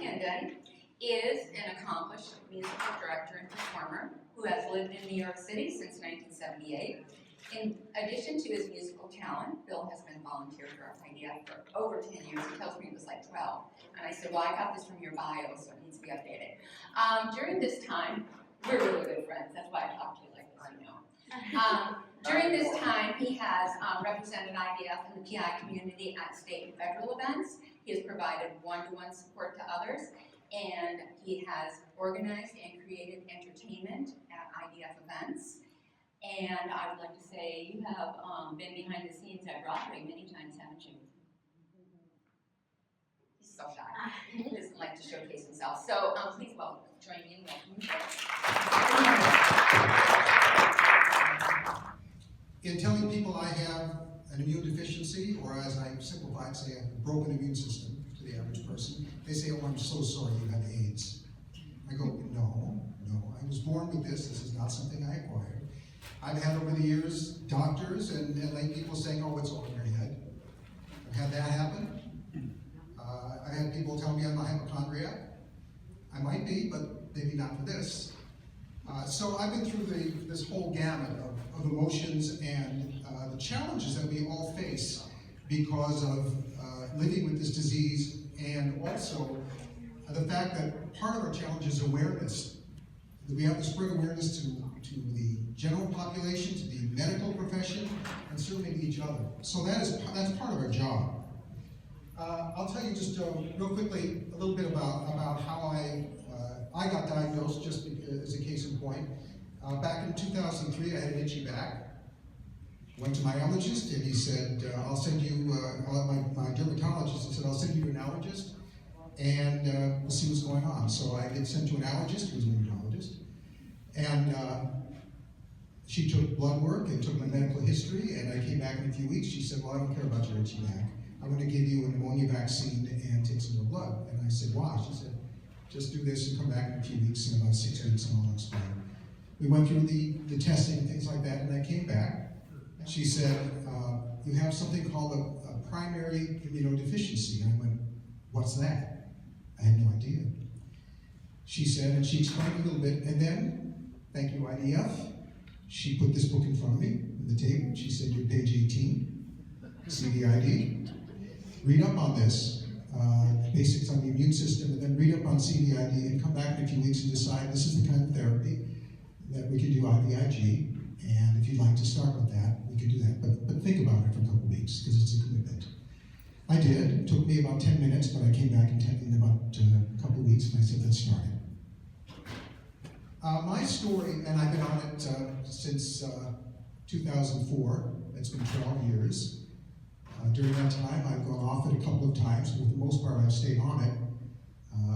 Hinden is an accomplished musical director and performer who has lived in New York City since 1978. In addition to his musical talent, Bill has been volunteer for IDF for over 10 years. He tells me it was like 12. And I said, well, I got this from your bio, so it needs to be updated. During this time, we're really good friends. That's why I talk to you like this, I know. During this time, he has represented IDF and the PI community at state and federal events. He has provided one-to-one support to others, and he has organized and created entertainment at IDF events. And I would like to say you have been behind the scenes at Broadway many times, haven't you? He's so shy. He doesn't like to showcase himself. So please join me in welcoming In telling people I have an immune deficiency, or as I simplified, say a broken immune system to the average person, they say, oh, I'm so sorry you had AIDS. I go, no, I was born with this. This is not something I acquired. I've had over the years doctors and lay people saying, oh, it's all in your head. I've had that happen. I had people tell me I'm a hypochondriac. I might be, but maybe not for this. So I've been through this whole gamut of emotions and the challenges that we all face because of living with this disease, and also the fact that part of our challenge is awareness. That we have to spread awareness to the general population, to the medical profession, and certainly to each other. So that's part of our job. I'll tell you just real quickly a little bit about how I got diagnosed, just as a case in point. Back in 2003, I had an itchy back. Went to my allergist, and he said, I'll send you, my dermatologist, he said, I'll send you to an allergist, and we'll see what's going on. So I get sent to an allergist, who's an immunologist, and she took blood work and took my medical history, and I came back in a few weeks. She said, well, I don't care about your itchy back. I'm going to give you a pneumonia vaccine and take some more blood. And I said, why? She said, just do this and come back in a few weeks, in about 6 weeks, and I'll explain. We went through the testing and things like that, and I came back. She said, you have something called a primary immunodeficiency. And I went, what's that? I had no idea. She said, and she explained a little bit, and then, thank you IDF, she put this book in front of me on the table. She said, you're page 18, CDID. Read up on this, basics on the immune system, and then read up on CDID, and come back in a few weeks and decide this is the kind of therapy that we can do IVIG, and if you'd like to start with that, we can do that. But think about it for a couple weeks, because it's a commitment. I did. It took me about 10 minutes, but I came back in about a couple weeks, and I said, let's start it. My story, and I've been on it since 2004. It's been 12 years. During that time, I've gone off it a couple of times, but for the most part, I've stayed on it.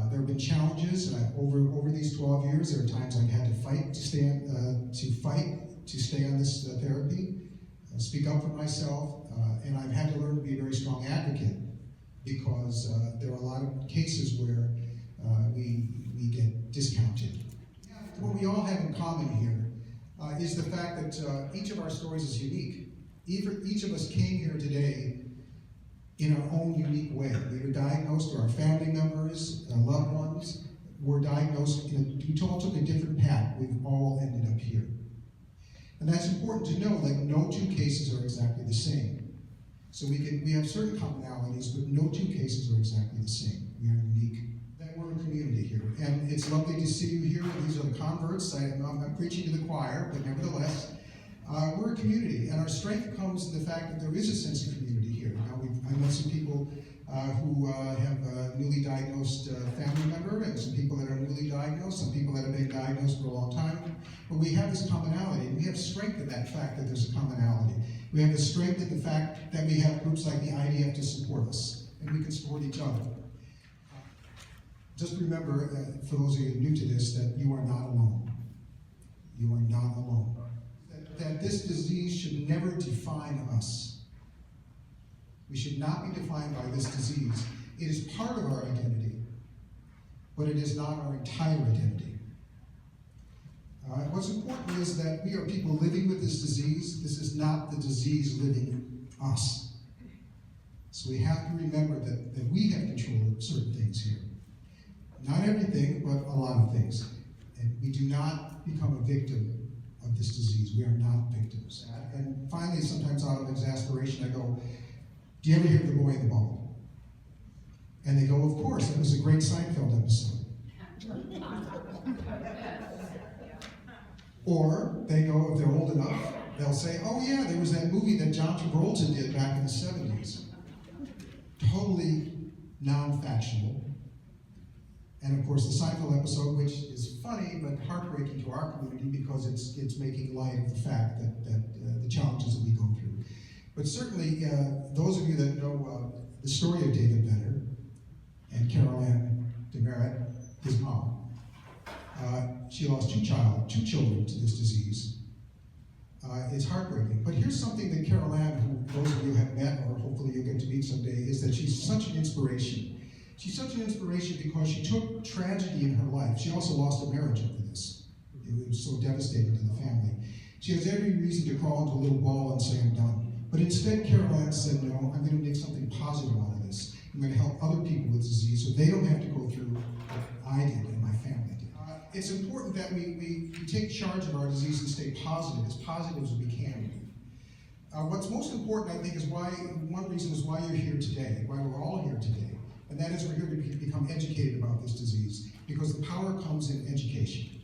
There have been challenges over these 12 years. There are times I've had to fight to stay on this therapy, speak up for myself, and I've had to learn to be a very strong advocate, because there are a lot of cases where we get discounted. What we all have in common here is the fact that each of our stories is unique. Each of us came here today in our own unique way. We were diagnosed, or our family members, our loved ones were diagnosed. We all took a different path. We've all ended up here. And that's important to know, that no two cases are exactly the same. So we have certain commonalities, but no two cases are exactly the same. We are unique. That we're a community here. And it's lovely to see you here. These are the converts. I'm preaching to the choir, but nevertheless, we're a community, and our strength comes in the fact that there is a sense of community here. Now, I know some people who have a newly diagnosed family member, and some people that are newly diagnosed, some people that have been diagnosed for a long time, but we have this commonality, and we have strength in that fact that there's a commonality. We have the strength in the fact that we have groups like the IDF to support us, and we can support each other. Just remember, for those of you new to this, that you are not alone. You are not alone. That this disease should never define us. We should not be defined by this disease. It is part of our identity, but it is not our entire identity. What's important is that we are people living with this disease. This is not the disease living us. So we have to remember that we have control of certain things here. Not everything, but a lot of things. And we do not become a victim of this disease. We are not victims. And finally, sometimes out of exasperation, I go, do you ever hear of The Boy in the Bubble? And they go, of course, that was a great Seinfeld episode. Or they go, if they're old enough, they'll say, oh yeah, there was that movie that John Travolta did back in the 70s. Totally non-factual. And of course the Seinfeld episode, which is funny but heartbreaking to our community because it's making light of the fact that the challenges that we go through. But certainly, those of you that know the story of David Benner and Carol Ann DeMeritt, his mom, she lost two children to this disease. It's heartbreaking. But here's something that Carol Ann, who those of you have met, or hopefully you'll get to meet someday, is that she's such an inspiration. She's such an inspiration because she took tragedy in her life. She also lost a marriage over this. It was so devastating to the family. She has every reason to crawl into a little ball and say, I'm done. But instead, Carol Ann said, no, I'm going to make something positive out of this. I'm going to help other people with disease so they don't have to go through what I did and my family did. It's important that we take charge of our disease and stay positive as we can be. What's most important, I think, is one reason is why you're here today, why we're all here today. And that is we're here to become educated about this disease, because the power comes in education.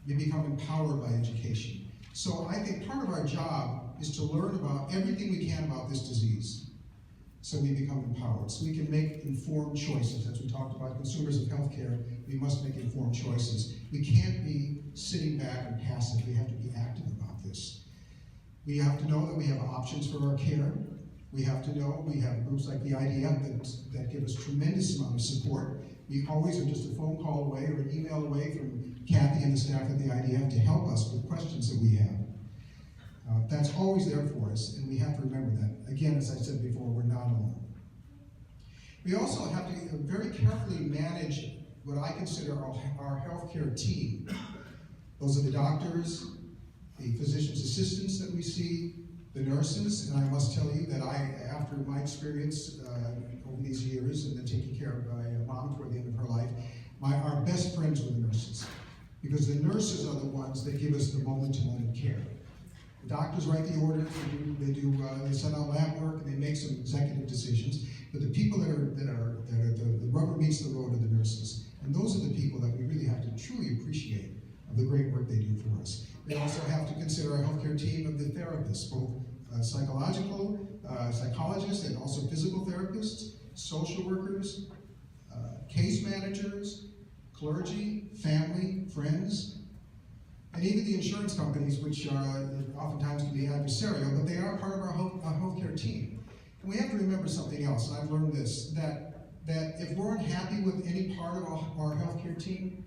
You become empowered by education. So I think part of our job is to learn about everything we can about this disease, so we become empowered, so we can make informed choices. As we talked about consumers of healthcare, we must make informed choices. We can't be sitting back and passive. We have to be active about this. We have to know that we have options for our care. We have to know we have groups like the IDF that give us tremendous amount of support. We always are just a phone call away or an email away from Kathy and the staff at the IDF to help us with questions that we have. That's always there for us, and we have to remember that. Again, as I said before, we're not alone. We also have to very carefully manage what I consider our healthcare team. Those are the doctors, the physician's assistants that we see, the nurses, and I must tell you that after my experience over these years and then taking care of my mom toward the end of her life, our best friends were the nurses, because the nurses are the ones that give us the moment-to-moment care. The doctors write the orders, they send out lab work, and they make some executive decisions. But the people that are the rubber meets the road are the nurses, and those are the people that we really have to truly appreciate of the great work they do for us. We also have to consider our healthcare team of the therapists, both psychologists, and also physical therapists, social workers, case managers, clergy, family, friends. And even the insurance companies, which oftentimes can be adversarial, but they are part of our healthcare team. And we have to remember something else, and I've learned this, that if we're unhappy with any part of our healthcare team,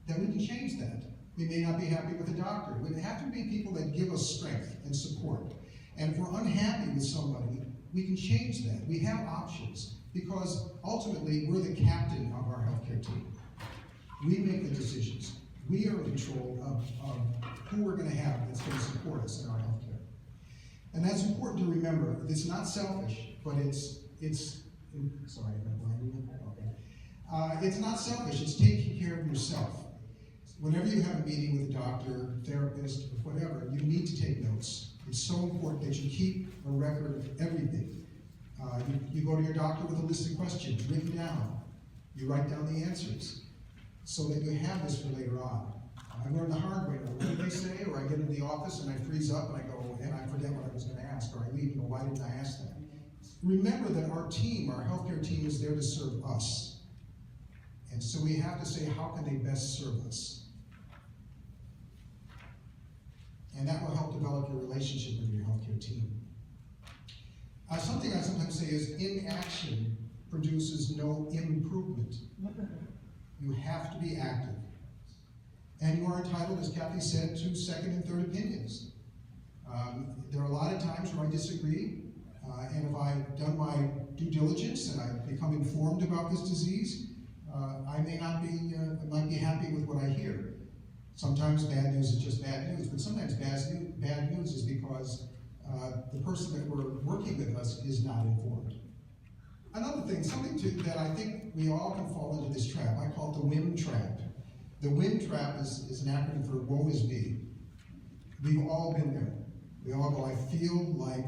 then we can change that. We may not be happy with a doctor. We have to be people that give us strength and support. And if we're unhappy with somebody, we can change that. We have options, because ultimately we're the captain of our healthcare team. We make the decisions. We are in control of who we're going to have that's going to support us in our healthcare. And that's important to remember. It's not selfish, but it's sorry, am I blinding you? Okay. It's not selfish, it's taking care of yourself. Whenever you have a meeting with a doctor, therapist, or whatever, you need to take notes. It's so important that you keep a record of everything. You go to your doctor with a list of questions written down. You write down the answers, so that you have this for later on. I learned the hard way. What did they say? Or I get into the office and I freeze up and I go, and I forget what I was going to ask, or I leave and go, why didn't I ask that? Remember that our team, our healthcare team, is there to serve us. And so we have to say, how can they best serve us? And that will help develop your relationship with your healthcare team. Something I sometimes say is, inaction produces no improvement. You have to be active. And you are entitled, as Kathy said, to second and third opinions. There are a lot of times where I disagree, and if I've done my due diligence and I've become informed about this disease, I might be happy with what I hear. Sometimes bad news is just bad news, but sometimes bad news is because the person that we're working with us is not informed. Another thing, that I think we all can fall into this trap, I call it the whim trap. The whim trap is an acronym for woe is me. We've all been there. We all go, I feel like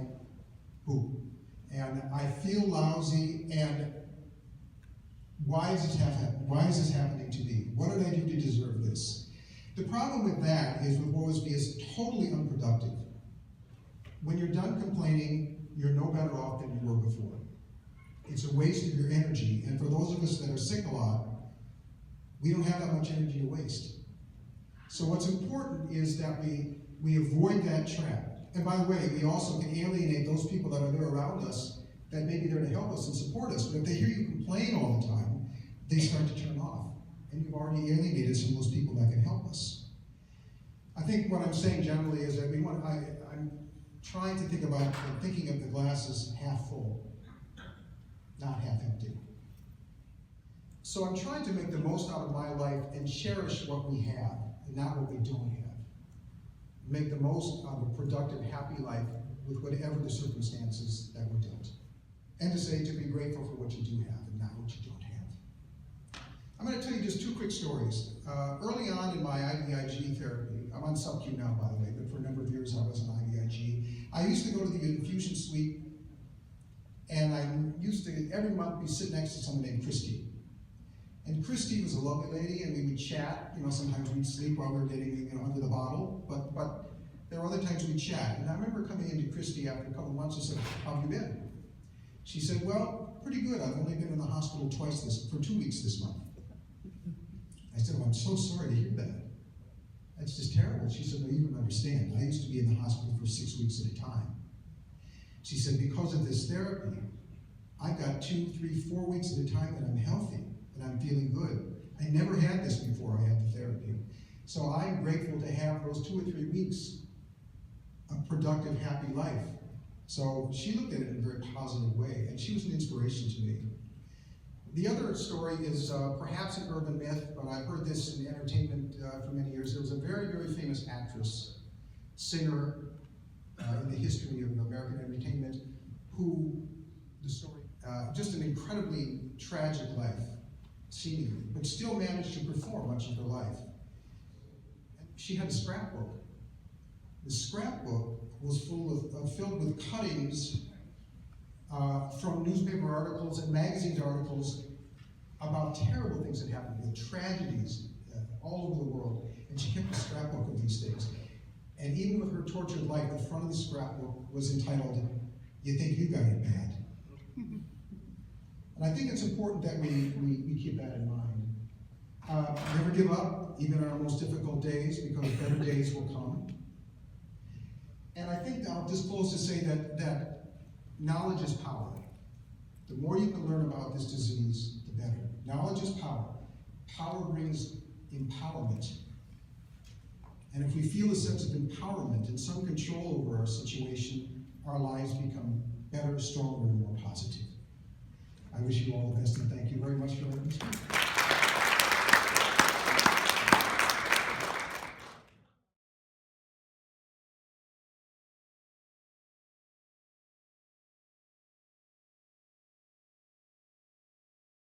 poop, and I feel lousy, and why is this happening to me? What did I do to deserve this? The problem with that is with woe is me is totally unproductive. When you're done complaining, you're no better off than you were before. It's a waste of your energy, and for those of us that are sick a lot, we don't have that much energy to waste. So what's important is that we avoid that trap. And by the way, we also can alienate those people that are there around us that may be there to help us and support us, but if they hear you complain all the time, they start to turn off. And you've already alienated some of those people that can help us. I think what I'm saying generally is that I'm trying to think about thinking of the glass as half full, not half empty. So I'm trying to make the most out of my life and cherish what we have and not what we don't have. Make the most of a productive, happy life with whatever the circumstances that we're dealt. And to say to be grateful for what you do have and not what you don't have. I'm going to tell you just two quick stories. Early on in my IVIG therapy, I'm on sub-Q now, by the way, but for a number of years I was on IVIG. I used to go to the infusion suite, and I used to every month be sitting next to someone named Christy. And Christy was a lovely lady, and we would chat. You know, sometimes we'd sleep while we were getting, under the bottle, but there were other times we'd chat. And I remember coming into Christy after a couple of months and said, "How have you been?" She said, "Well, pretty good. I've only been in the hospital for 2 weeks this month." I said, "Oh, I'm so sorry to hear that. That's just terrible." She said, "No, you don't understand. I used to be in the hospital for 6 weeks at a time." She said, "Because of this therapy, I've got 2, 3, 4 weeks at a time that I'm healthy and I'm feeling good. I never had this before I had the therapy. So I'm grateful to have those 2 or 3 weeks of productive, happy life." So she looked at it in a very positive way, and she was an inspiration to me. The other story is perhaps an urban myth, but I've heard this in entertainment for many years. There was a very, very famous actress, singer in the history of American entertainment, who, the story, just an incredibly tragic life, seemingly, but still managed to perform much of her life. She had a scrapbook. The scrapbook was filled with cuttings from newspaper articles and magazine articles about terrible things that happened, tragedies all over the world. And she kept a scrapbook of these things. And even with her tortured life, the front of the scrapbook was entitled, "You Think You Got It Bad." And I think it's important that we keep that in mind. Never give up, even on our most difficult days, because better days will come. And I think I'll just close to say that knowledge is power. The more you can learn about this disease, the better. Knowledge is power. Power brings empowerment. And if we feel a sense of empowerment and some control over our situation, our lives become better, stronger, and more positive. I wish you all the best, and thank you very much for letting me speak.